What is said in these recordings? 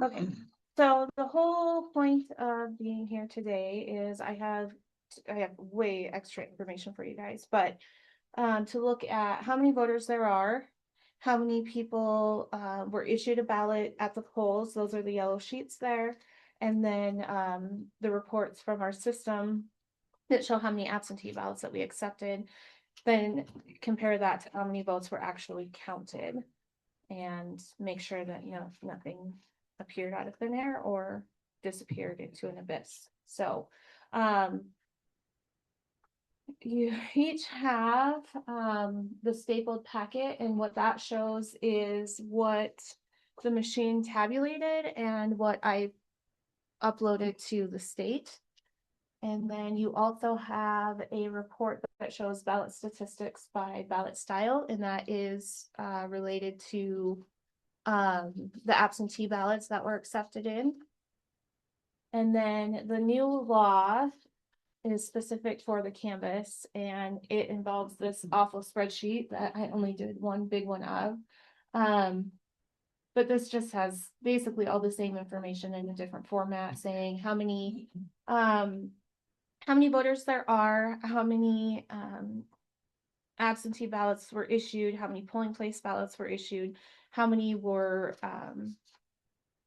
Okay, so the whole point of being here today is I have way extra information for you guys, but to look at how many voters there are, how many people were issued a ballot at the polls, those are the yellow sheets there, and then the reports from our system that show how many absentee ballots that we accepted, then compare that to how many votes were actually counted and make sure that, nothing appeared out of thin air or disappeared into an abyss. So, you each have the stapled packet, and what that shows is what the machine tabulated and what I uploaded to the state. And then you also have a report that shows ballot statistics by ballot style, and that is related to the absentee ballots that were accepted in. And then the new law is specific for the canvas, and it involves this awful spreadsheet that I only did one big one of. But this just has basically all the same information in a different format, saying how many voters there are, how many absentee ballots were issued, how many polling place ballots were issued, how many were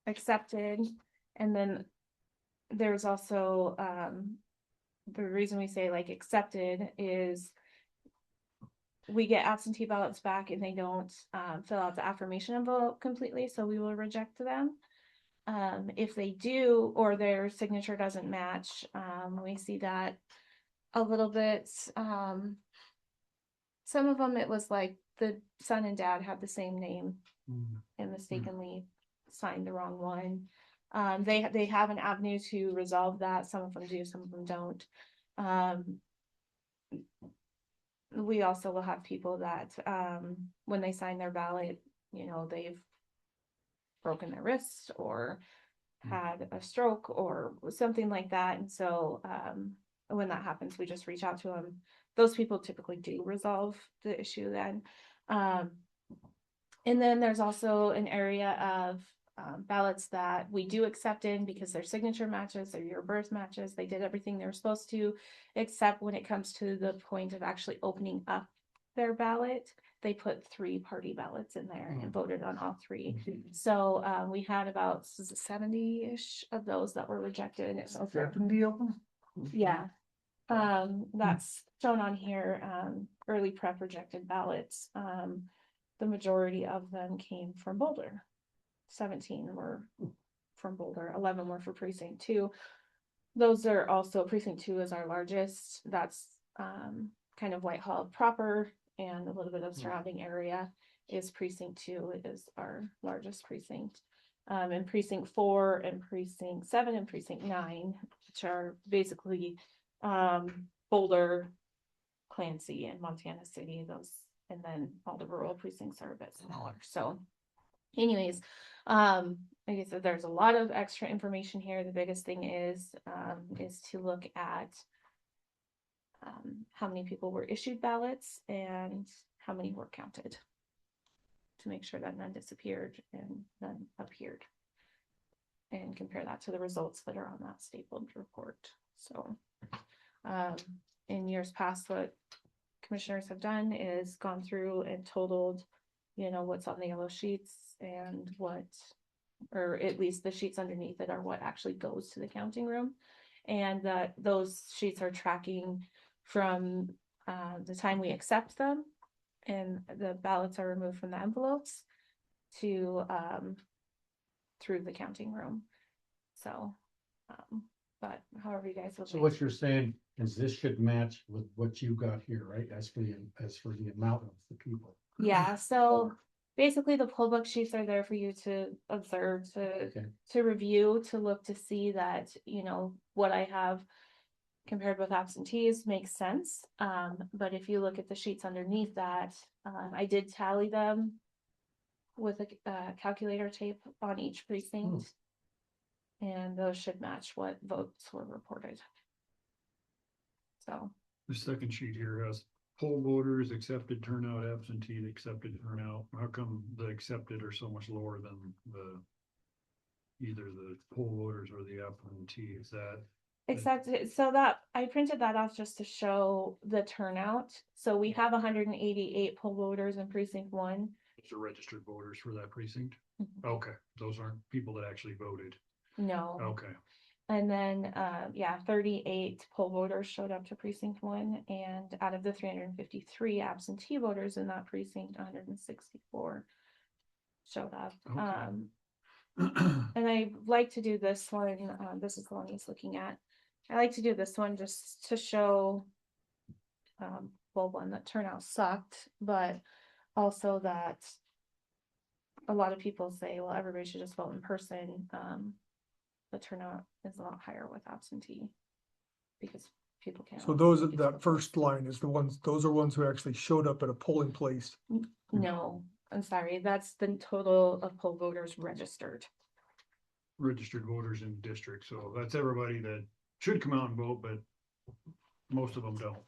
accepted, and then there's also the reason we say like accepted is we get absentee ballots back and they don't fill out the affirmation envelope completely, so we will reject them. If they do, or their signature doesn't match, we see that a little bit. Some of them, it was like the son and dad had the same name and mistakenly signed the wrong one. They have an avenue to resolve that. Some of them do, some of them don't. We also will have people that when they sign their ballot, they've broken their wrist or had a stroke or something like that. And so when that happens, we just reach out to them. Those people typically do resolve the issue then. And then there's also an area of ballots that we do accept in because their signature matches, their year of birth matches, they did everything they were supposed to, except when it comes to the point of actually opening up their ballot, they put 3 party ballots in there and voted on all 3. So we had about 70-ish of those that were rejected. So 70 of them? yeah. That's shown on here, early prep rejected ballots. The majority of them came from Boulder. 17 were from Boulder, 11 were for precinct 2. Those are also, precinct 2 is our largest. That's kind of Whitehall proper and a little bit of surrounding area is precinct 2. It is our largest precinct. And precinct 4 and precinct 7 and precinct 9, which are basically Boulder, Clancy, and Montana City, those, and then all the rural precincts are a bit smaller. So anyways, like I said, there's a lot of extra information here. The biggest thing is to look at how many people were issued ballots and how many were counted to make sure that none disappeared and none appeared, and compare that to the results that are on that stapled report. So in years past, what commissioners have done is gone through and totaled, what's on the yellow sheets and what, or at least the sheets underneath it are what actually goes to the counting room. And that those sheets are tracking from the time we accept them and the ballots are removed from the envelopes to through the counting room. So but however you guys will. So what you're saying is this should match with what you got here, right? As for the amount of the people. Yeah, so basically the poll book sheets are there for you to observe, to review, to look to see that, what I have compared with absentees makes sense. But if you look at the sheets underneath that, I did tally them with a calculator tape on each precinct. And those should match what votes were reported. So the second sheet here has poll voters, accepted turnout, absentee, accepted turnout. How come the accepted are so much lower than the either the poll voters or the absentee, is that? Accepted, so that, I printed that off just to show the turnout. So we have 188 poll voters in precinct 1. Those are registered voters for that precinct? Mhm. Okay, those aren't people that actually voted. No. Okay, And then, 38 poll voters showed up to precinct 1, and out of the 353 absentee voters in that precinct, 164 showed up. Okay. And I like to do this one, this is the one he's looking at. I like to do this one just to show, well, one, that turnout sucked, but also that a lot of people say, well, everybody should just vote in person. The turnout is a lot higher with absentee because people can't. So those, that first line is the ones, those are ones who actually showed up at a polling place. No, I'm sorry, that's the total of poll voters registered. Registered voters in the district, so that's everybody that should come out and vote, but most of them don't.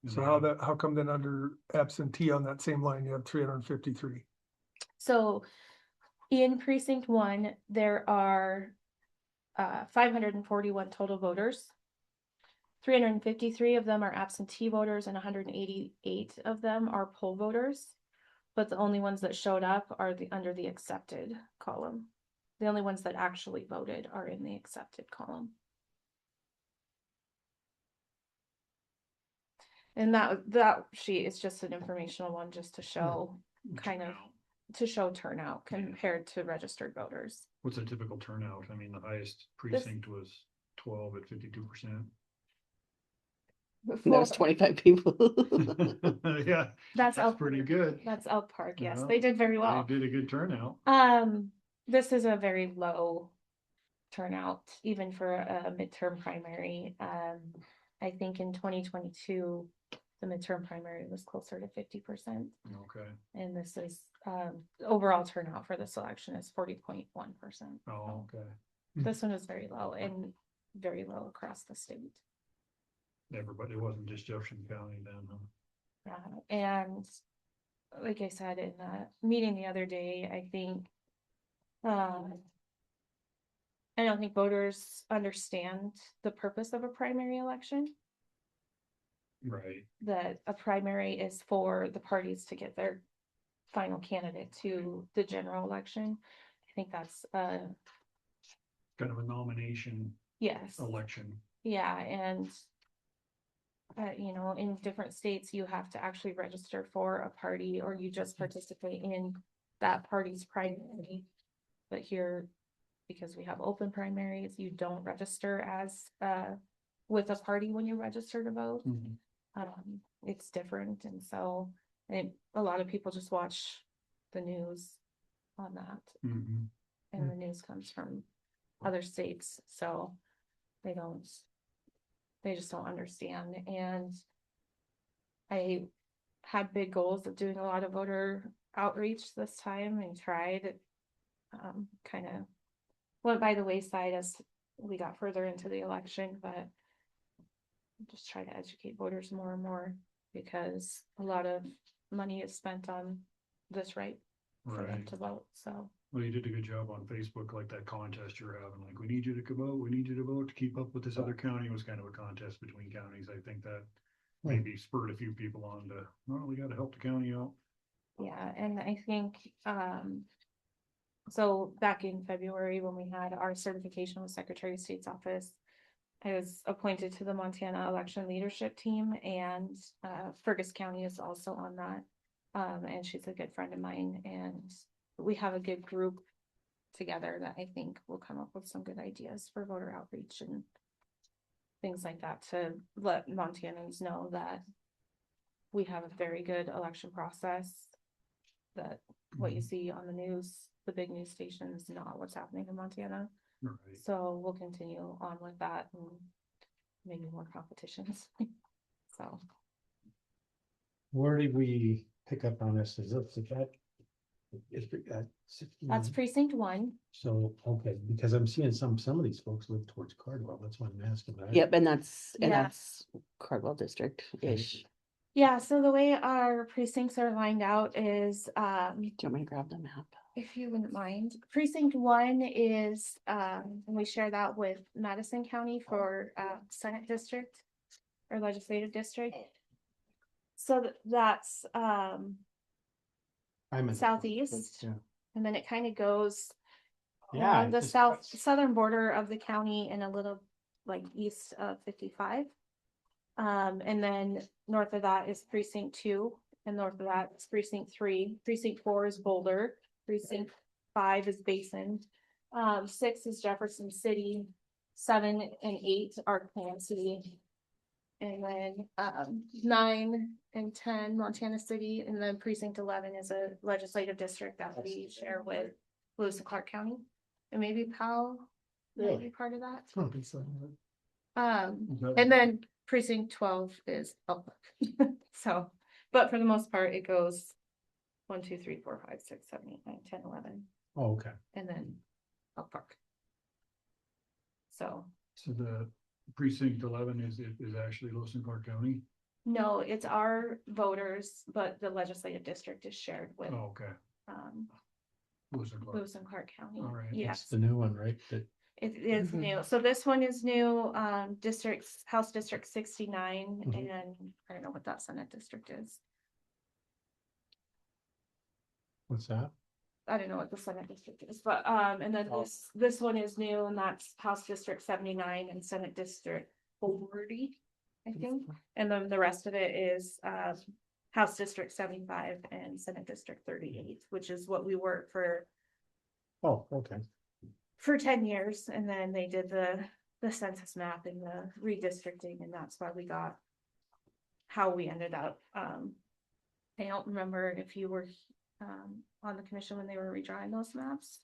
So how come then under absentee on that same line, you have 353? So in precinct 1, there are 541 total voters. 353 of them are absentee voters and 188 of them are poll voters. But the only ones that showed up are under the accepted column. The only ones that actually voted are in the accepted column. And that sheet is just an informational one just to show kind of to show turnout compared to registered voters. What's a typical turnout? I mean, the highest precinct was 12 at 52%. That was 25 people. Yeah, That's that's pretty good. That's Elk Park. Yes, Yeah. they did very well. They did a good turnout. This is a very low turnout, even for a midterm primary. I think in 2022, the midterm primary was closer to 50%. Okay. And this is, overall turnout for this election is 40.1%. Oh, okay. This one is very low and very low across the state. Everybody, it wasn't just Jefferson County then, huh? And like I said in the meeting the other day, I think, I don't think voters understand the purpose of a primary election. Right. That a primary is for the parties to get their final candidate to the general election. I think that's Kind of a nomination yes. election. Yeah, and you know, in different states, you have to actually register for a party or you just participate in that party's primary. But here, because we have open primaries, you don't register as with a party when you register to vote. It's different, and so a lot of people just watch the news on that, and the news comes from other states, so they just don't understand. And I had big goals of doing a lot of voter outreach this time and tried, kind of went by the wayside as we got further into the election, but just try to educate voters more and more because a lot of money is spent on this right for them Right. to vote. So Well, you did a good job on Facebook, like that contest you're having, like, we need you to come vote, we need you to vote to keep up with this other county. It was kind of a contest between counties. I think that maybe spurred a few people on to, well, we gotta help the county out. yeah, and I think so back in February when we had our certification with Secretary of State's office, I was appointed to the Montana election leadership team, and Fergus County is also on that. And she's a good friend of mine, and we have a good group together that I think will come up with some good ideas for voter outreach and things like that to let Montanans know that we have a very good election process, that what you see on the news, the big news stations, is not what's happening in Montana. Right. So we'll continue on with that and maybe more competitions. So Where did we pick up on this? Is that's precinct 1. So, okay, because I'm seeing some of these folks live towards Cardwell. That's why I'm asking. Yep, and Yeah. that's Cardwell district-ish. Yeah, so the way our precincts are lined out is, Do you want me to grab the map? if you wouldn't mind, precinct 1 is, and we share that with Madison County for, Senate district or legislative district. So that's, I'm in. southeast, Yeah. and then it kind of goes Yeah, along it the just cuts. southern border of the county and a little like east of 55. And then north of that is precinct 2, and north of that is precinct 3. Precinct 4 is Boulder. Precinct 5 is Basin. 6 is Jefferson City. 7 and 8 are Clancy. And then 9 and 10 Montana City, and then precinct 11 is a legislative district that we share with Lewis and Clark County, and maybe Powell might Really? be part of that. Is that- And then precinct 12 is Elk. So, but for the most part, it goes 1, 2, 3, 4, 5, 6, 7, 8, 9, 10, 11, Oh, okay. and then Elk Park. So, So the precinct 11 is actually Lewis and Clark County? no, it's our voters, but the legislative district is shared with Oh, okay. um Lewis and Clark. Lewis and Clark County. All right. It's Yes, the new one, right? That, it is Mhm. new. So this one is new, districts, House District 69, Mhm. and I don't know what that Senate district is. what's that? I don't know what the Senate district is, but, and then Oh. this one is new, and that's House District 79 and Senate District 40, I think. And then the rest of it is, House District 75 and Senate District 38, which is what we work Oh, okay. for 10 years, and then they did the census map and the redistricting, and that's why we got how we ended up. I don't remember if you were on the commission when they were redrawing those maps.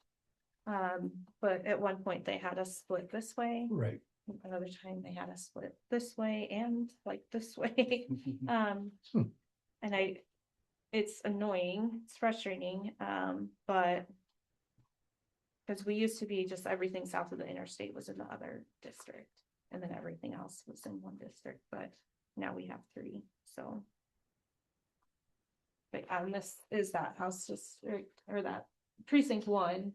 But at one point they had us split this way, Right. another time they had us split this way and like this way. Hmm. And it's annoying, it's frustrating, but because we used to be just everything south of the interstate was in the other district, and then everything else was in one district, but now we have 3, so. But this is that House district, or that precinct 1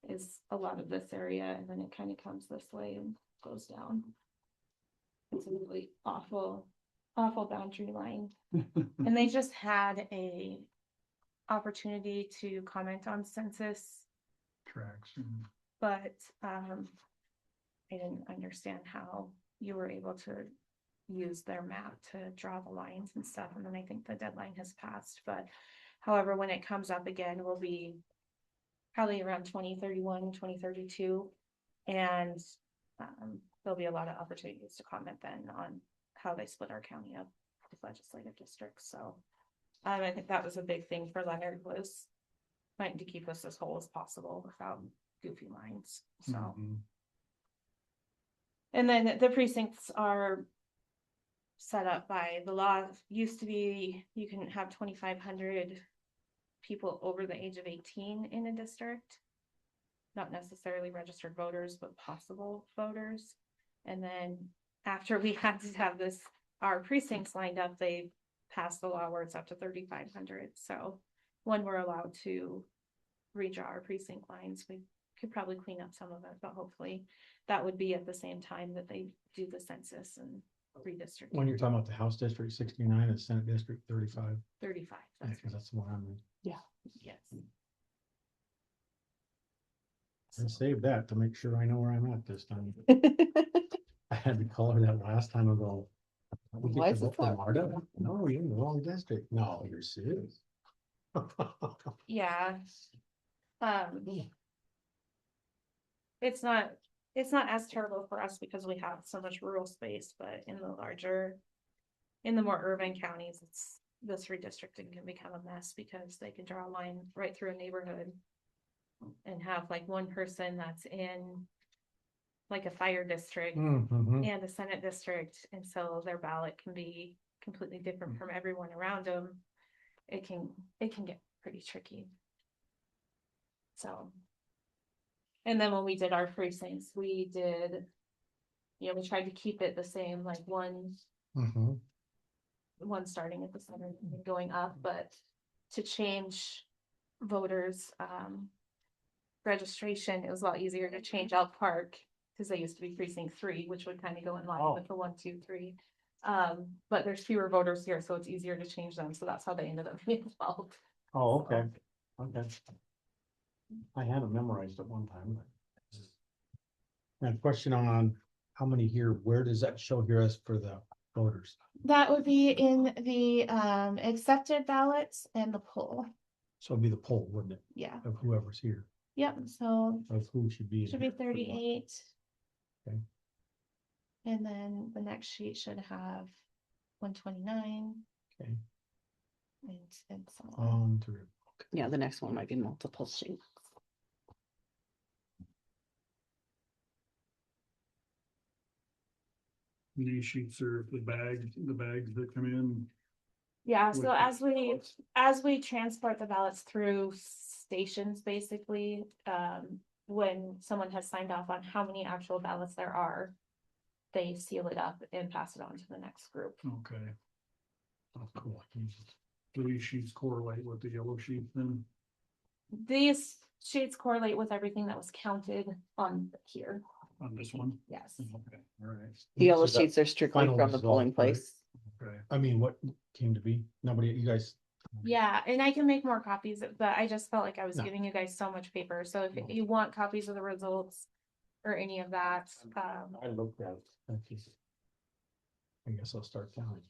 is a lot of this area, and then it kind of comes this way and goes down. It's a really awful boundary line. And they just had a opportunity to comment on census, Tracks. And but I didn't understand how you were able to use their map to draw the lines and stuff, and then I think the deadline has passed. But however, when it comes up again, will be probably around 2031, 2032, and there'll be a lot of opportunities to comment then on how they split our county up with legislative districts. So I think that was a big thing for Leonard, was trying to keep us as whole as possible without goofy lines. So Mhm. and then the precincts are set up by the law. Used to be you can have 2,500 people over the age of 18 in a district, not necessarily registered voters, but possible voters. And then after we had to have our precincts lined up, they passed the law where it's up to 3,500. So when we're allowed to redraw our precinct lines, we could probably clean up some of it, but hopefully that would be at the same time that they do the census and redistricting. When you're talking about the House District 69 and Senate District 35, 35. yeah, That's because that's the one I'm in. yes. I saved that to make sure I know where I'm at this time. I had to call her that last time ago. We get Why to is it vote for that? Marta? No, you're in the wrong district. No, you're serious. Yeah. It's not as terrible for us because we have so much rural space, but in the more urban counties, this redistricting can become a mess because they can draw a line right through a neighborhood and have like one person that's in like a fire district Mhm. and a Senate district, and so their ballot can be completely different from everyone around them. It can get pretty tricky. So, and then when we did our precincts, we tried to keep it the same, like one Mhm. one starting at the center and going up, but to change voters, registration, it was a lot easier to change Elk Park, because they used to be precinct 3, which would kind of go in line Oh. with the 1, 2, 3. But there's fewer voters here, so it's easier to change them, so that's how they ended up being involved. Oh, okay, okay. I had it memorized at one time. And a question on how many here, where does that show here as for the voters? That would be in the accepted ballots and the poll. So it'd be the poll, wouldn't it, Yeah, of whoever's here, yep, so of who should be. in should be here for what. 38. Okay. And then the next sheet should have 129 Okay, and so on. through. Yeah, the next one might be multiple sheets. These sheets are the bags that come in. Yeah, with so the- as we transport the ballots through stations, basically, when someone has signed off on how many actual ballots there are, they seal it up and pass it on to the next group. Okay. Oh, cool. Do these sheets correlate with the yellow sheet then? These sheets correlate with everything that was counted on here. On this one? Yes. Okay, all right, The yellow So that sheets are strictly final from the result, polling right? place. okay. I mean, what came to be? Nobody, you guys, Yeah, and I can make more copies, but I just felt like I was No. giving you guys so much paper. So if you want copies of the results or any of that, I looked at it. Thank you. I guess I'll start counting.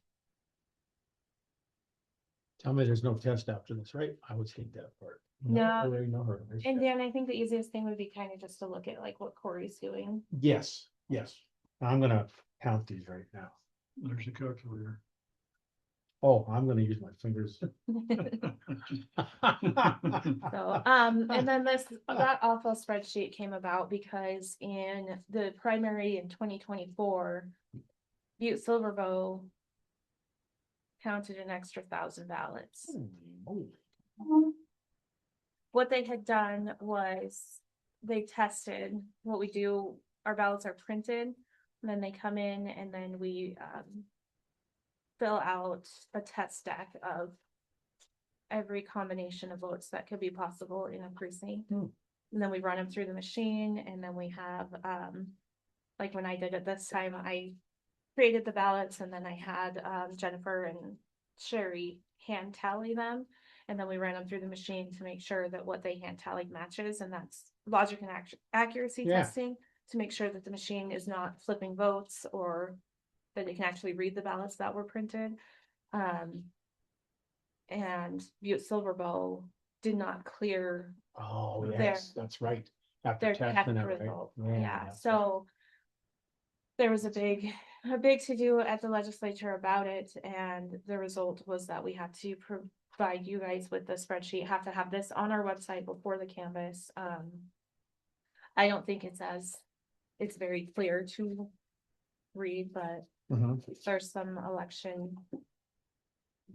Tell me there's no test after this, right? I would hate that part. No. Hurry, no hurry. and then I think the easiest thing would be kind of just to look at like what Corey's doing. Yes, yes. I'm gonna count these right now. There's a calculator. Oh, I'm gonna use my fingers. So, and then that awful spreadsheet came about because in the primary in 2024, Butte Silverbow counted an extra 1,000 ballots. What they had done was they tested what we do. Our ballots are printed, and then they come in and then we fill out a test deck of every combination of votes that could be possible in a precinct. And then we run them through the machine, and then we have, like when I did it this time, I created the ballots, and then I had Jennifer and Sherry hand tally them. And then we ran them through the machine to make sure that what they hand tallied matches, and that's logic and accuracy Yeah. testing to make sure that the machine is not flipping votes or that it can actually read the ballots that were printed. And Butte Silverbow did not clear Oh, There. yes, that's right. After their testing test it, right? result. Yeah, so there was a big to do at the legislature about it, and the result was that we had to provide you guys with the spreadsheet, have to have this on our website before the canvas. I don't think it's very clear to read, but Mhm. there's some election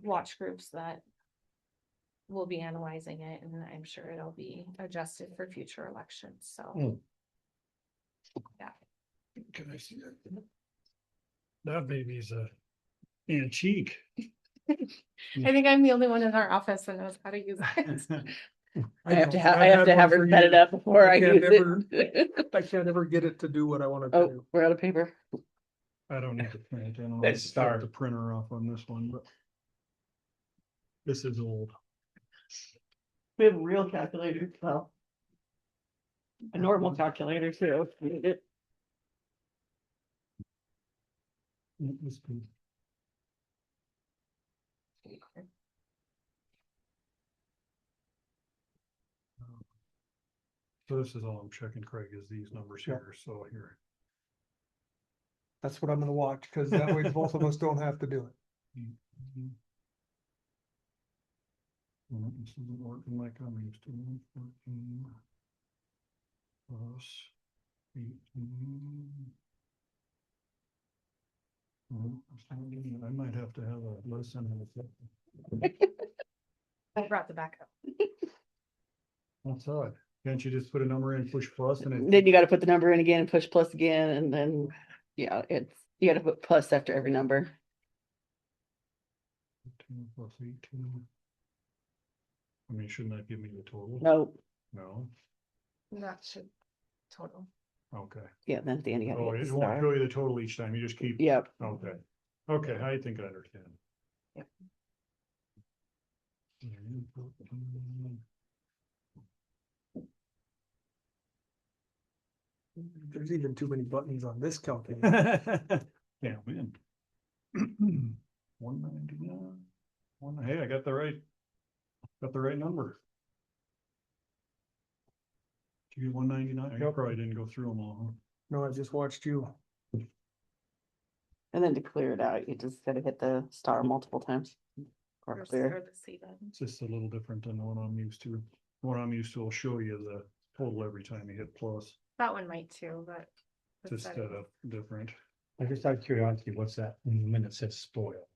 watch groups that will be analyzing it, and I'm sure it'll be adjusted for future elections, so. Mm. Yeah. Can I see that? That baby's a antique. I think I'm the only one in our office that knows how to use it. I have to know, have, I I've have to had have one her for set it years. up before I I can't use it. I can't ever get it to do what I want it to Oh, do. we're out of paper. I don't need to print. I don't Let's have to start. shut the printer off on this one, but. This is old. We have a real calculator, well. A normal calculator too. if you need it. This one. So this is all I'm checking, Craig, is these numbers Yeah. here, so here. That's what I'm gonna watch, cause that way both of us don't have to do it. Well, this isn't working like I'm used to. 14 plus 18. I might have to have a lesson. I brought the backup. That's odd. Can't you just put a number in, push plus and it? Then you gotta put the number in again and push plus again, and then, yeah, you gotta put plus after every number. 17 plus 18. I mean, shouldn't that give me the total? No, No, That should total. okay. yeah, then at the end you Oh, gotta hit it the won't star. show you the total each time, you just keep. Yep. Okay, okay, I think I understand. Yep. There's even too many buttons on this calculator. Yeah, man. 199. Hey, I got the right number. You get 199, you probably didn't go through them all, No, I just watched you. And then to clear it out, you just gotta hit the star multiple times. Or Or clear. the C button. It's just a little different than the one I'm used to. The one I'm used to will show you the total every time you hit plus. That one might too, but. the Just setting- different. I just out of curiosity, what's that when it says spoil?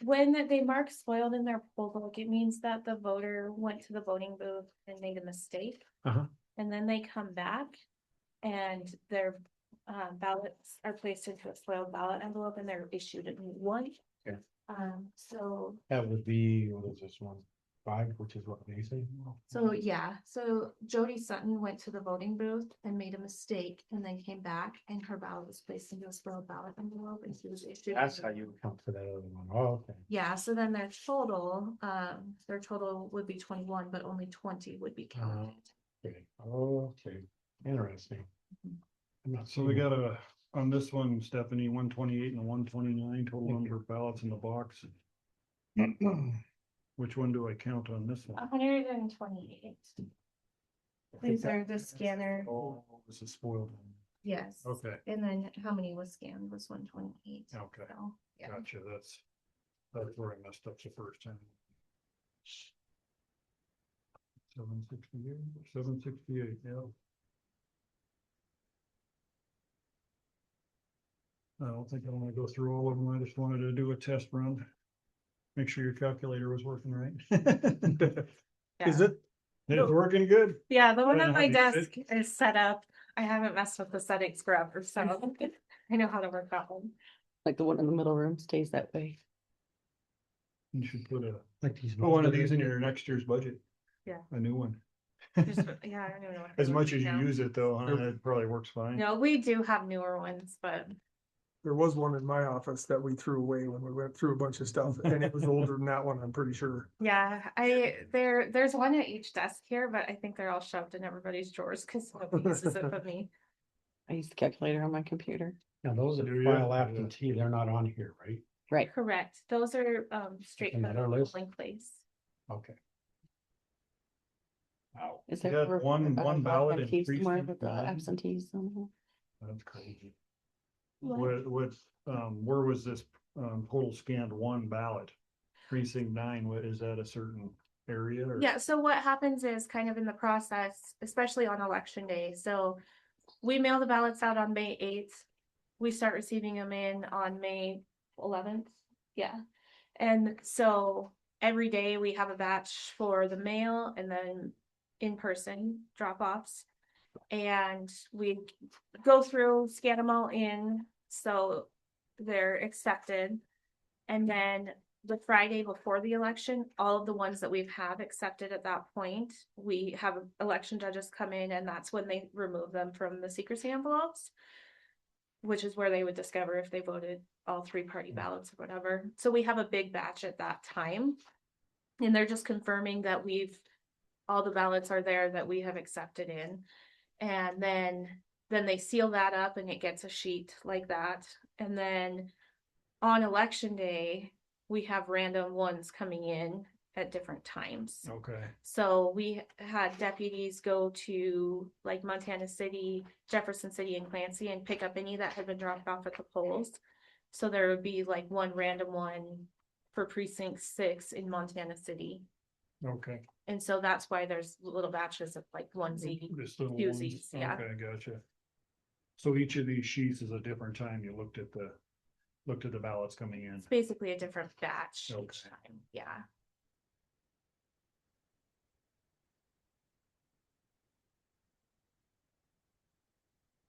When they mark spoiled in their poll book, it means that the voter went to the voting booth and made a mistake. Uh-huh. And then they come back and their ballots are placed into a spoiled ballot envelope and they're issued a new one. Okay. So, That would be, what is this one? 5, which is what they say. so Jody Sutton went to the voting booth and made a mistake and then came back and her ballot was placed into a spoiled ballot envelope and she was issued. That's how you account for that other one. Oh, okay. Yeah, so then their total would be 21, but only 20 would be counted. Okay, interesting. I'm not So we seeing got on this one, Stephanie, 128 and 129 total number of ballots in the box. Which one do I count on this one? 128. These are the scanner, Oh, this is spoiled. yes. Okay, And then how many was scanned was 128. okay, So, yeah. gotcha, that's where I messed up the first time. 768, yeah. I don't think I want to go through all of them, I just wanted to do a test run. Make sure your calculator was working right. Is it? It's working good. Yeah, the one I on know my how to desk is set up. I haven't messed with the settings forever, so I know how to work that one. Like the one in the middle room stays that way. You should put like these. one of these in your next year's budget. Yeah. A new one. Just, yeah, I don't know. what As they much look as you now. use it though, huh, it probably works fine. No, we do have newer ones, but There was one in my office that we threw away when we went through a bunch of stuff and it was older than that one, I'm pretty sure. yeah, there's one at each desk here, but I think they're all shoved in everybody's drawers because nobody uses it but me. I use the calculator on my computer. Now, those that Do you? file absentee, they're not on here, right? Right. Correct. Those are straight from the Another list? polling place. Okay. Wow. Is You there got one ballot in absentees somewhere precinct with the 9? absentees on here? That's crazy. What? Where was this total scanned one ballot? Precinct 9, what is that, a certain area or? Yeah, so what happens is kind of in the process, especially on election day, so we mail the ballots out on May 8th. We start receiving them in on May 11th, yeah. And so every day we have a batch for the mail and then in-person drop-offs. And we go through, scan them all in, so they're accepted. And then the Friday before the election, all of the ones that we've have accepted at that point, we have election judges come in and that's when they remove them from the secrecy envelopes. Which is where they would discover if they voted all 3-party ballots or whatever. So we have a big batch at that time. And they're just confirming that all the ballots are there that we have accepted in. And then they seal that up and it gets a sheet like that. And then on election day, we have random ones coming in at different times. Okay, So we had deputies go to like Montana City, Jefferson City and Clancy and pick up any that had been dropped off at the polls. So there would be like one random one for precinct 6 in Montana City. okay. And so that's why there's little batches of like onesie. Just little ones. Twosies, yeah. Okay, gotcha. So each of these sheets is a different time you looked at the ballots coming in. It's basically a different batch Okay. each time, yeah.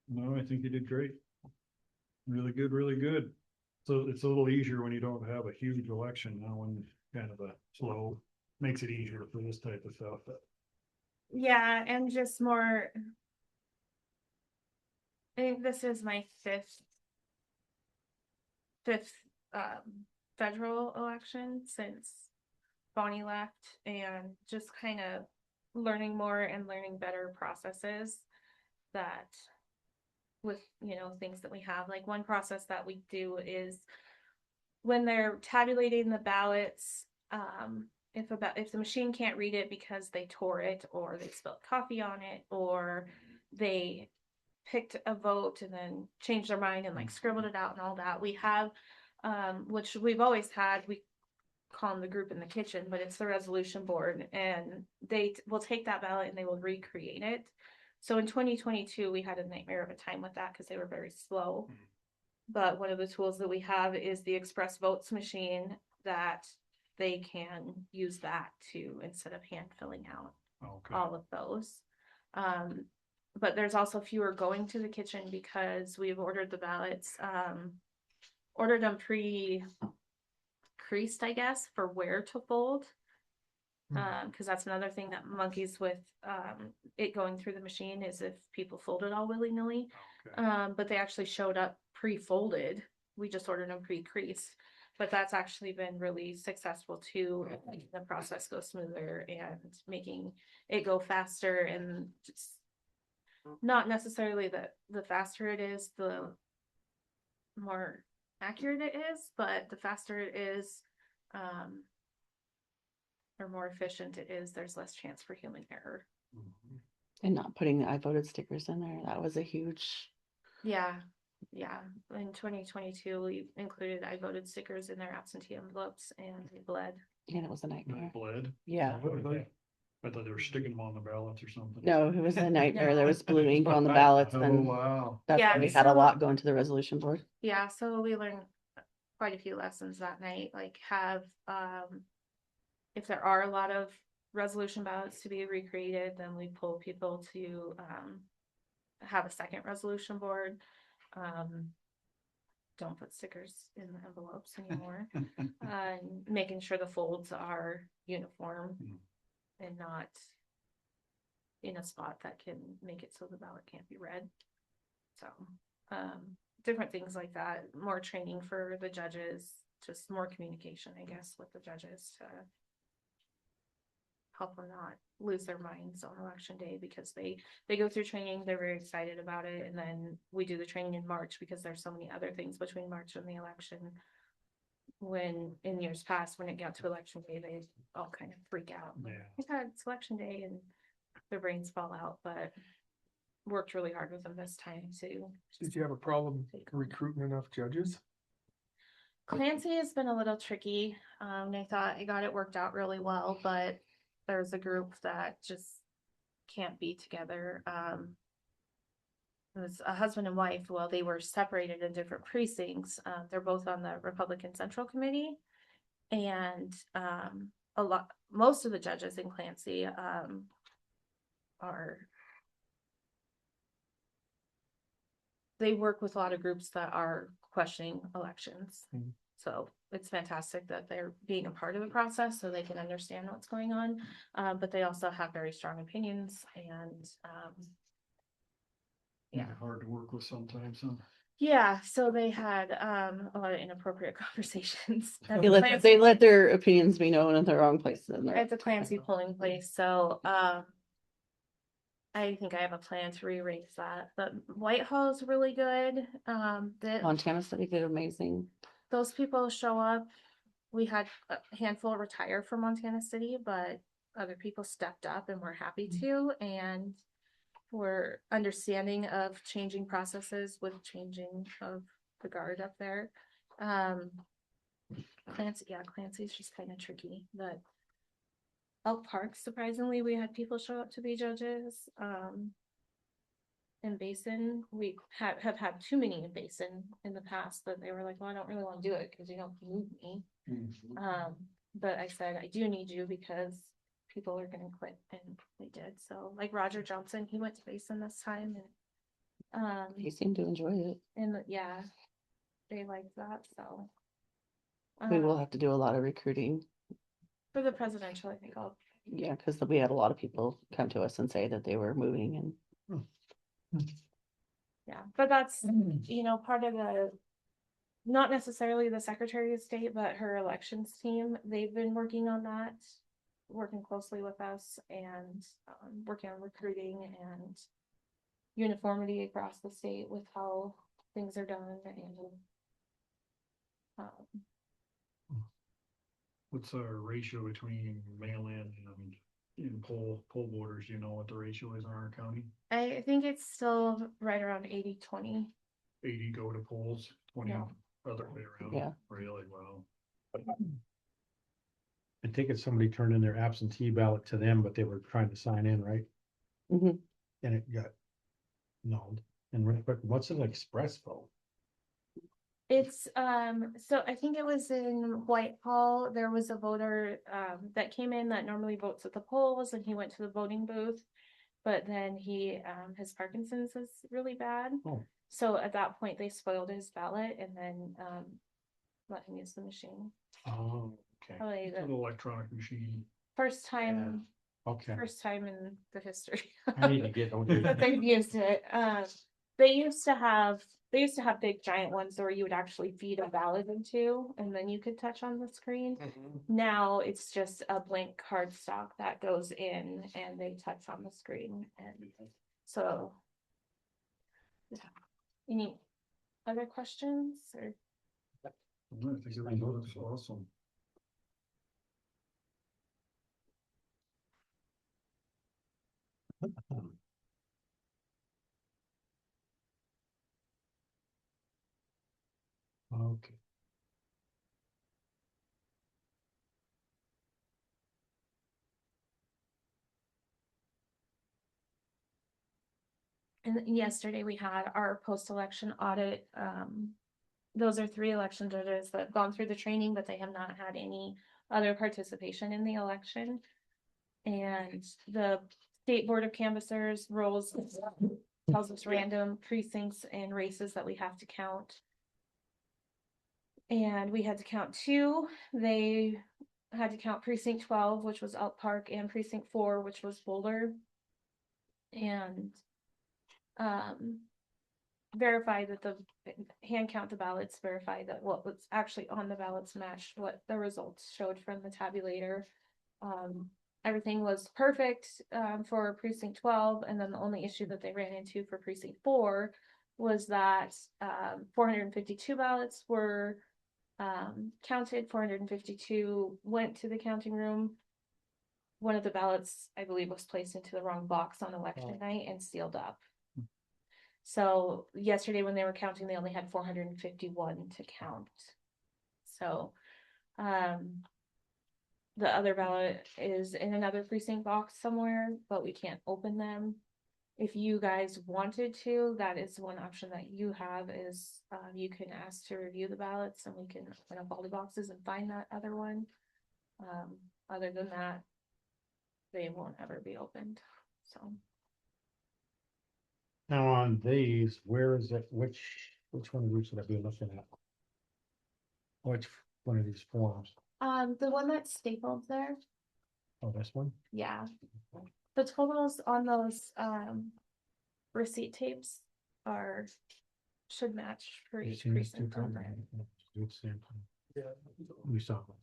No, I think you did great. Really good, really good. So it's a little easier when you don't have a huge election now, when kind of a slow, makes it easier for this type of stuff. Yeah, and just more. I think this is my fifth federal election since Bonnie left, and just kind of learning more and learning better processes that with, things that we have. Like one process that we do is when they're tabulating the ballots, if the machine can't read it because they tore it or they spilled coffee on it or they picked a vote and then changed their mind and like scribbled it out and all that, we have which we've always had, we call them the group in the kitchen, but it's the resolution board, and they will take that ballot and they will recreate it. So in 2022 we had a nightmare of a time with that because they were very slow. But one of the tools that we have is the express votes machine, that they can use that to, instead of hand filling out Okay. all of those. But there's also fewer going to the kitchen because we've ordered the ballots, ordered them pre-creased, I guess, for where to fold. Because that's another thing that monkeys with it going through the machine is if people fold it all willy-nilly. Okay. But they actually showed up pre-folded. We just ordered them pre-creased. But that's actually been really successful too, making the process go smoother and making it go faster, and just not necessarily the faster it is, the more accurate it is, but the faster it is, or more efficient it is, there's less chance for human error. Mhm. And not putting the I voted stickers in there. That was a huge, Yeah. In 2022, we included I voted stickers in their absentee envelopes, and they bled. and it was a nightmare. Bled. Yeah. Okay. I thought they were sticking them on the ballots or something. No, it was a nightmare. There was blue ink on the ballots, Oh, and wow. that's Yeah, why we had a so- lot going to the resolution board. Yeah, so we learned quite a few lessons that night, like have, if there are a lot of resolution ballots to be recreated, then we pull people to, have a second resolution board. Don't put stickers in the envelopes anymore. Making sure the folds are uniform and not in a spot that can make it so the ballot can't be read. So, different things like that, more training for the judges, just more communication, I guess, with the judges to help them not lose their minds on election day, because they go through training, they're very excited about it, and then we do the training in March because there's so many other things between March and the election. When in years past, when it got to election day, they all kind of freak out. Yeah. It's election day, and their brains fall out, but worked really hard with them this time too. Did you have a problem recruiting enough judges? Clancy has been a little tricky. I thought I got it worked out really well, but there's a group that just can't be together. It was a husband and wife. Well, they were separated in different precincts. They're both on the Republican Central Committee, and most of the judges in Clancy they work with a lot of groups that are questioning elections. So it's fantastic that they're being a part of the process so they can understand what's going on. But they also have very strong opinions, and yeah. Hard to work with sometimes, huh? Yeah, so they had a lot of inappropriate conversations. at They the let, Clancy- they let their opinions be known in the wrong places. at the Clancy polling place. So I think I have a plan to re-raise that. But Whitehall's really good. Montana City did amazing. Those people show up. We had a handful retire from Montana City, but other people stepped up and were happy to, and were understanding of changing processes with changing of the guard up there. Clancy's just kind of tricky, but Elk Park, surprisingly, we had people show up to be judges. In Basin, we have had too many in Basin in the past that they were like, well, I don't really want to do it because you don't move me. But I said, I do need you because people are gonna quit, and they did. So like Roger Johnson, he went to Basin this time, and He seemed to enjoy it. and yeah. they like that, so. We will Um, have to do a lot of recruiting. For the presidential, I think I'll, Yeah, because we had a lot of people come to us and say that they were moving and yeah, but that's, you know, part of the. Not necessarily the Secretary of State, but her elections team, they've been working on that. Working closely with us and working on recruiting and uniformity across the state with how things are done and What's our ratio between mail-in and in poll voters? Do you know what the ratio is in our county? I think it's still right around 80-20. 80 go to polls, 20 Yeah. other way around. Yeah. Really? Wow. I think it's somebody turned in their absentee ballot to them, but they were trying to sign in, right? Mhm. And it got nulled. And real quick, what's an express vote? It's so I think it was in Whitehall, there was a voter that came in that normally votes at the polls and he went to the voting booth. But then he his Parkinson's is really bad. Oh. So at that point they spoiled his ballot and then let him use the machine. Oh, okay. Probably It's an the electronic machine. first time Okay. first time in the history I need to get on here. that they've used it. They used to have big giant ones where you would actually feed a ballot into and then you could touch on the screen. Now it's just a blank cardstock that goes in and they touch on the screen. And so, yeah. Any other questions or? I think everything looks awesome. Okay. And yesterday we had our post-election audit. Those are 3 election judges that have gone through the training, but they have not had any other participation in the election. And the State Board of Canvassers rolls tells us random precincts and races that we have to count. And we had to count 2. They had to count precinct 12, which was Elk Park, and precinct 4, which was Boulder. And verify that the hand count the ballots, verify that what was actually on the ballots matched what the results showed from the tabulator. Everything was perfect for precinct 12, and then the only issue that they ran into for precinct 4 was that 452 ballots were counted, 452 went to the counting room. One of the ballots, I believe, was placed into the wrong box on election night and sealed up. So yesterday when they were counting, they only had 451 to count. So the other ballot is in another precinct box somewhere, but we can't open them. If you guys wanted to, that is one option that you have is you can ask to review the ballots and we can open up all the boxes and find that other one. Other than that, they won't ever be opened. So. Now on these, where is it, which one of these should I be looking at? Which one of these forms? The one that's stapled there, Oh, this one? yeah. The totals on those receipt tapes should match for You each seen these two precinct on there. Do it same time. Yeah. We saw them.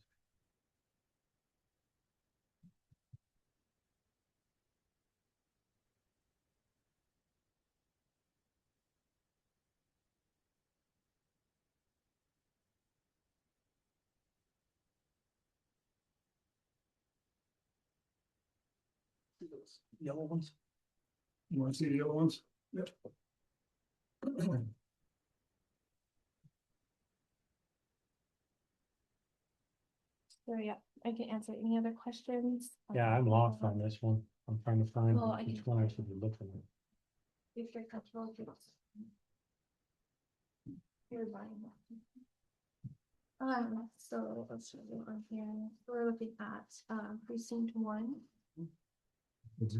Those yellow ones. You wanna see the other ones? Yep. So yeah, I can answer any other questions. Yeah, I'm lost on this one. I'm trying to find Well, I which can- one I should be looking at. If you're comfortable with it. You're buying. So let's see on here. We're looking at precinct 1,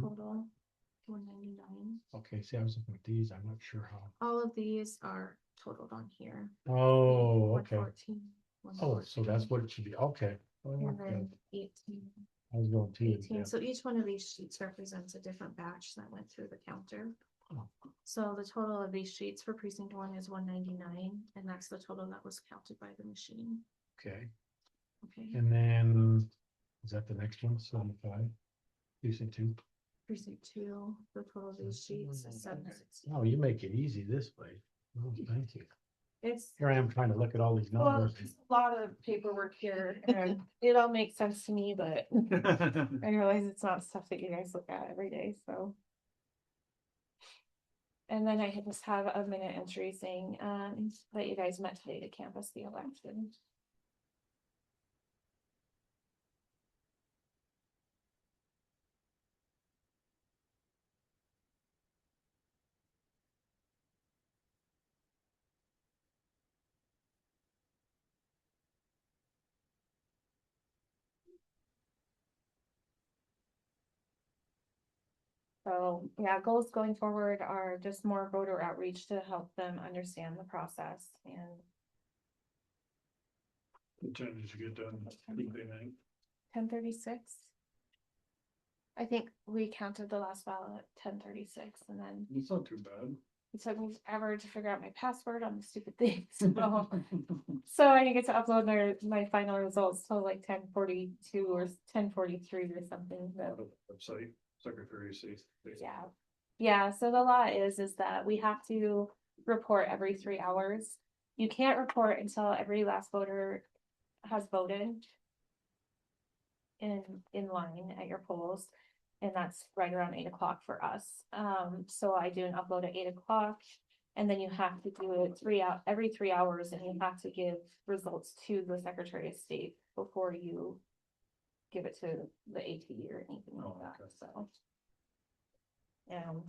total 199. Okay, see, I was looking at these. I'm not sure how. All of these are totaled on here. Oh, okay. 114, Oh, so that's what it should be. Okay. Oh, And okay. then 18, I was going to. 18. So each one of these sheets represents a different batch that went through the counter. Oh. So the total of these sheets for precinct 1 is 199, and that's the total that was counted by the machine. Okay, Okay, and then, is that the next one? 75? Precinct 2? precinct 2, the total of these sheets is 760. Oh, you make it easy this way. Oh, thank you. It's Here I am trying to look at all these well, numbers. it's a lot of paperwork here, and it all makes sense to me, but I realize it's not stuff that you guys look at every day, so. And then I just have a minute entry saying, that you guys met today to canvass the election. So, yeah, goals going forward are just more voter outreach to help them understand the process and What time did you get done Tuesday night? 10:36. I think we counted the last ballot at 10:36, and then It's not too bad. it took me forever to figure out my password on the stupid thing. So I didn't get to upload my final results till like 10:42 or 10:43 or something, but. Website, Secretary of State. Yeah, yeah, so the law is that we have to report every 3 hours. You can't report until every last voter has voted. In line at your polls, and that's right around 8 o'clock for us. So I do an upload at 8 o'clock. And then you have to do it every 3 hours, and you have to give results to the Secretary of State before you give it to the AP or anything like Oh, that, okay. so. And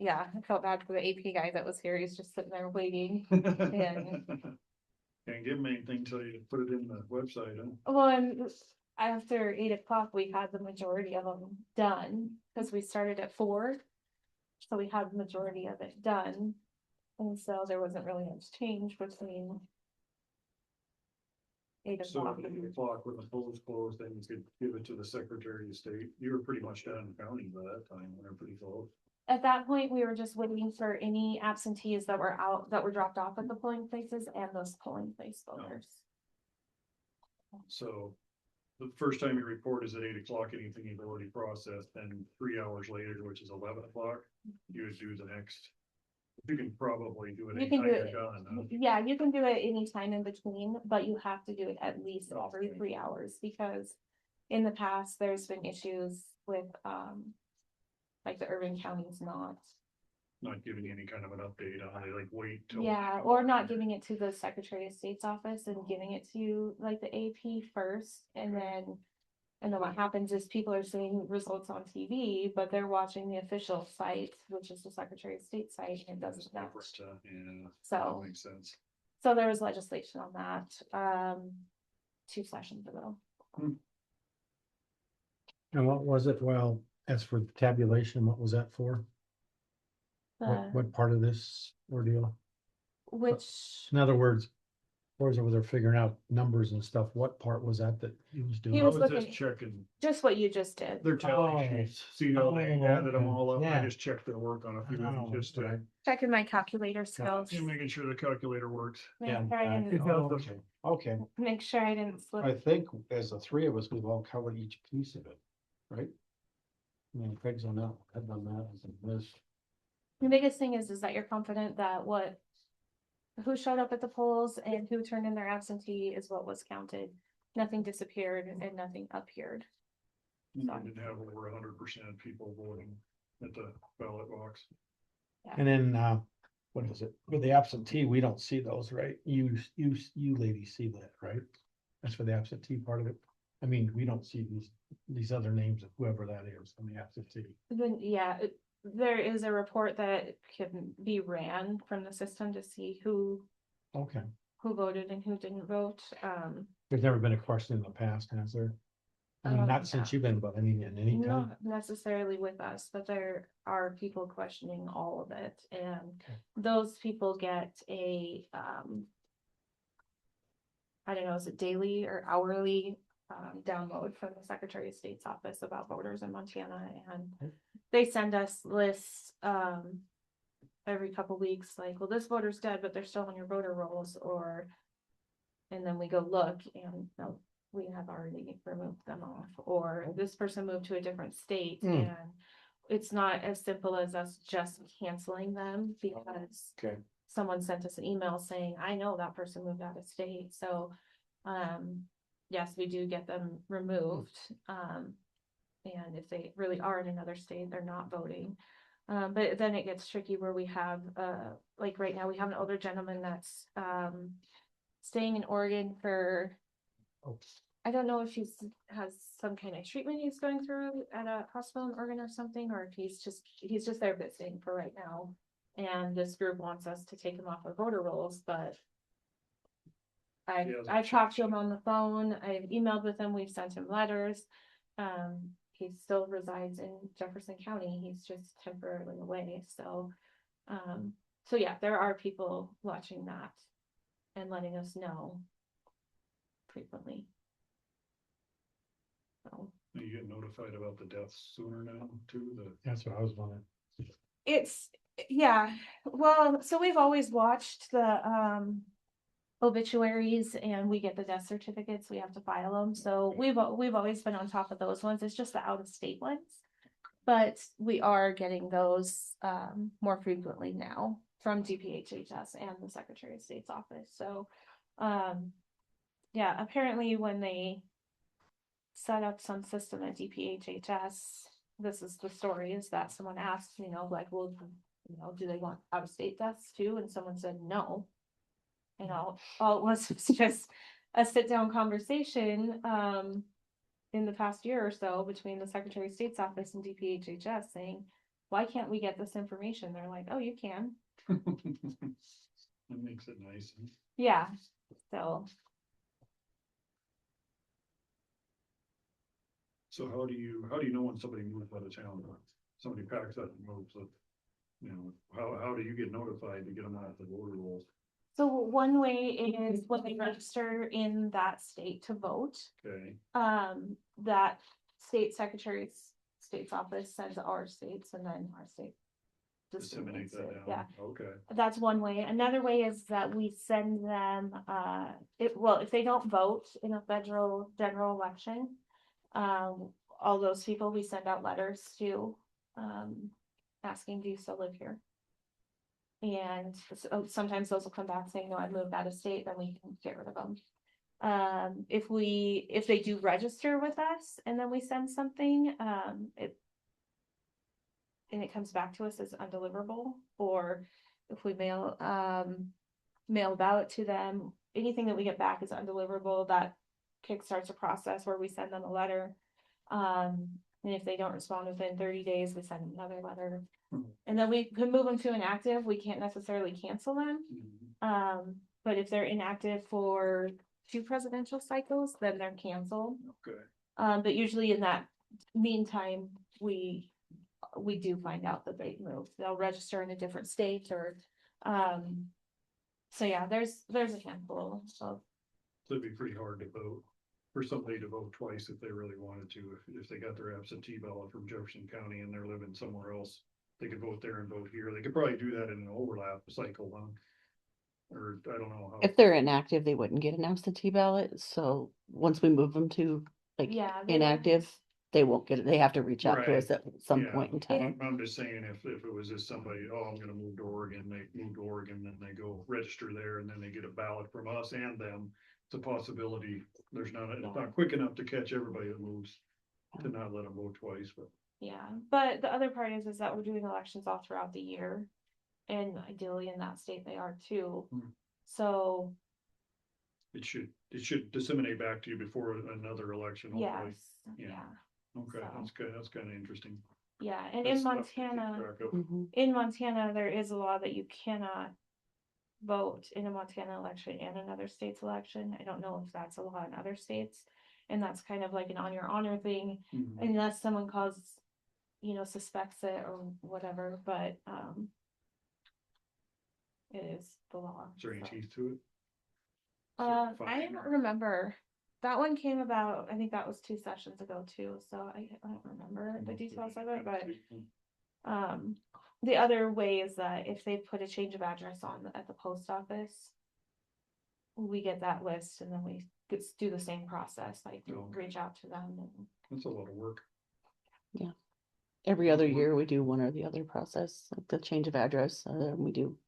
yeah, I felt bad for the AP guy that was here. He's just sitting there waiting. Can't give them anything till you put it in the website, huh? Well, and after 8 o'clock, we had the majority of them done, because we started at 4. So we had the majority of it done. And so there wasn't really much change between 8 So o'clock. at 8 o'clock when the polls closed, then you could give it to the Secretary of State. You were pretty much done in county by that time, when they're pretty close. At that point, we were just waiting for any absentees that were dropped off at the polling places and those polling place voters. So the first time you report is at 8 o'clock, anything you've already processed, then 3 hours later, which is 11 o'clock, you would do the next. You can probably do it You can anytime do you're it. done. huh? Yeah, you can do it anytime in between, but you have to do it at least every Okay. 3 hours, because in the past, there's been issues with, like the urban counties not. Not giving any kind of an update on it, like wait till. Yeah, or not giving it to the Secretary of State's office and giving it to like the AP first, and then what happens is people are seeing results on TV, but they're watching the official site, which is the Secretary of State site, and it It's doesn't match. different, yeah, So, that makes sense. so there was legislation on that, 2 sessions ago. And what was it? Well, as for tabulation, what was that for? The, What part of this ordeal? which In other words, boys over there figuring out numbers and stuff, what part was that he was doing? He I was was just looking- checking just what you just did. their tally Oh, sheets, see how they oh, added them okay. all up. I Yeah. just checked their work on a few, of them, Oh, just to okay. Checking my calculator skills. making sure the calculator works. Make Yeah. sure I It didn't, does. Okay, okay. make sure I didn't slip. I think as the 3 of us, we've all covered each piece of it, right? I mean, Craig's on that, I've done that, and this. The biggest thing is that you're confident that who showed up at the polls and who turned in their absentee is what was counted. Nothing disappeared and nothing appeared. You didn't have over 100% people voting at the ballot box. And then, what is it? For the absentee, we don't see those, right? You ladies see that, right? That's for the absentee part of it. I mean, we don't see these other names of whoever that is on the absentee. Then, yeah, there is a report that can be ran from the system to see who Okay, voted and who didn't vote. there's never been a question in the past, has there? I mean, yeah. not since you've been, but I mean, in any time. Not necessarily with us, but there are people questioning all of it, and Okay. those people get a, I don't know, is it daily or hourly, download from the Secretary of State's office about voters in Montana, and Okay. they send us lists, every couple weeks, like, well, this voter's dead, but they're still on your voter rolls, or, and then we go look, and no, we have already removed them off, or this person moved to a different state, Hmm. and it's not as simple as us just canceling them, because Okay. someone sent us an email saying, I know that person moved out of state, so, yes, we do get them removed, and if they really are in another state, they're not voting. But then it gets tricky where we have, like right now, we have an older gentleman that's, staying in Oregon for, Oh. I don't know if he's has some kind of treatment he's going through at a hospital in Oregon or something, or if he's just there visiting for right now. And this group wants us to take him off our voter rolls, but I talked to him on the phone, I've emailed with him, we've sent him letters. He still resides in Jefferson County, he's just temporarily away, so. So yeah, there are people watching that and letting us know frequently. So. You get notified about the deaths sooner now too, That's what I was wondering. It's, yeah, well, so we've always watched the obituaries, and we get the death certificates, we have to file them, so we've always been on top of those ones, it's just the out-of-state ones. But we are getting those more frequently now from DPHHS and the Secretary of State's office, so yeah, apparently when they set up some system at DPHHS, this is the story, is that someone asked, like, well, do they want out-of-state deaths too? And someone said no. All it was just a sit-down conversation, in the past year or so between the Secretary of State's office and DPHHS saying, why can't we get this information? They're like, oh, you can. that makes it nice. Yeah, so. So how do you know when somebody moves out of town? Somebody packs up and moves up, how do you get notified to get them out of the voter rolls? So one way is when they register in that state to vote, Okay, that state Secretary of State's office sends our states, and then our state disseminate disseminates that it. down. Yeah, Okay, that's one way. Another way is that we send them, if they don't vote in a federal general election, all those people, we send out letters to, asking, do you still live here? And so sometimes those will come back saying, no, I moved out of state, then we can get rid of them. If they do register with us and then we send something, and it comes back to us as undeliverable, or if we mail ballot to them, anything that we get back is undeliverable, that kickstarts a process where we send them a letter. And if they don't respond within 30 days, we send another letter. And then we can move them to inactive. We can't necessarily cancel them. But if they're inactive for 2 presidential cycles, then they're canceled. okay. But usually in that meantime, we do find out that they moved. They'll register in a different state, or so yeah, there's a handful of. So it'd be pretty hard to vote, for somebody to vote twice if they really wanted to. If they got their absentee ballot from Jefferson County and they're living somewhere else, they could vote there and vote here. They could probably do that in an overlap cycle, huh? Or I don't know how. If they're inactive, they wouldn't get an absentee ballot, so once we move them to like Yeah, they inactive, they won't get it, they have to reach out to us at some Yeah. point in time. I'm just saying, if it was just somebody, oh, I'm gonna move to Oregon, they move to Oregon, then they go register there, and then they get a ballot from us and them. It's a possibility. It's not quick enough to catch everybody that moves, to not let them vote twice, but. Yeah, but the other part is that we're doing elections all throughout the year. And ideally in that state they are too. So. It should disseminate back to you before another election, hopefully. Yes, Yeah. yeah, Okay, So. that's good. That's kind of interesting. yeah, and That's in tough to keep Montana, track of. Mhm. in Montana, there is a law that you cannot vote in a Montana election and another state's election. I don't know if that's a law in other states. And that's kind of like an on your honor thing, Mhm. unless someone calls, suspects it or whatever, but, it is the law. Is there any so. teeth to it? I Fine. don't remember. That one came about, I think that was 2 sessions ago too, so I don't remember the details of it, but, the other way is that if they put a change of address on at the post office, we get that list and then we do the same process, like Okay. reach out to them and. That's a lot of work. Every other year, we do one or the other process, like the change of address, we do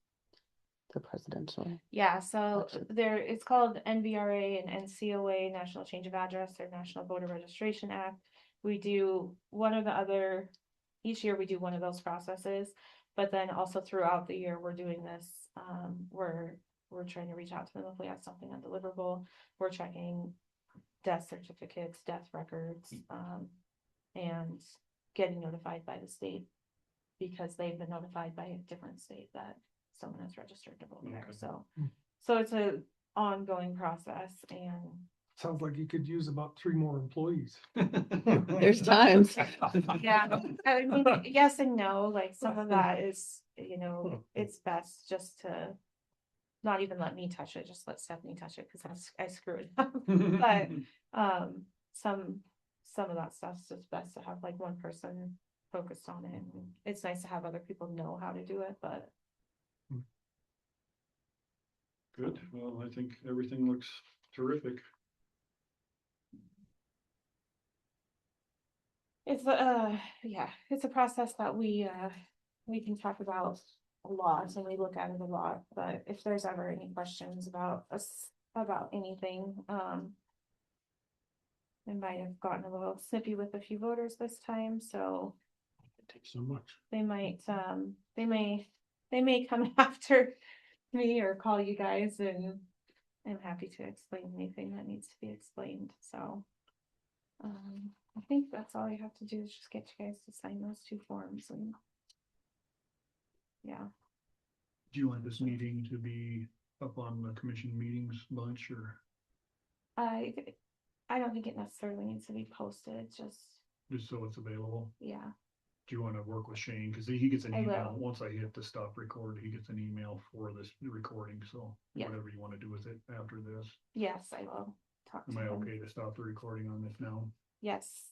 the presidential. Yeah, so Gotcha. it's called NVRA and NCOA, National Change of Address or National Voter Registration Act. We do one or the other, each year we do one of those processes, but then also throughout the year, we're doing this, we're trying to reach out to them if we have something undeliverable. We're checking death certificates, death records, and getting notified by the state because they've been notified by a different state that someone is registered to vote there, Okay. so it's a ongoing process and. Sounds like you could use about 3 more employees. There's times. Yeah, I mean, yes and no, like some of that is, it's best just to. Not even let me touch it, just let Stephanie touch it, cause I screw it up, but, some of that stuff's just best to have like one person focused on it. And it's nice to have other people know how to do it, but. Good, well, I think everything looks terrific. It's yeah, it's a process that we can talk about a lot and we look at it a lot, but if there's ever any questions about us, about anything, I might have gotten a little snippy with a few voters this time, so It takes so much. they might, they may come after me or call you guys, and I'm happy to explain anything that needs to be explained, so. I think that's all you have to do is just get you guys to sign those 2 forms and. Yeah, Do you want this meeting to be up on the commission meetings bunch or I don't think it necessarily needs to be posted, just so it's available? yeah, Do you want to work with Shane? Cause he gets an I email, will. once I hit the stop record, he gets an email for this recording, so Yeah. whatever you want to do with it after this. yes, I will talk to Am I them. okay to stop the recording on this now? Yes,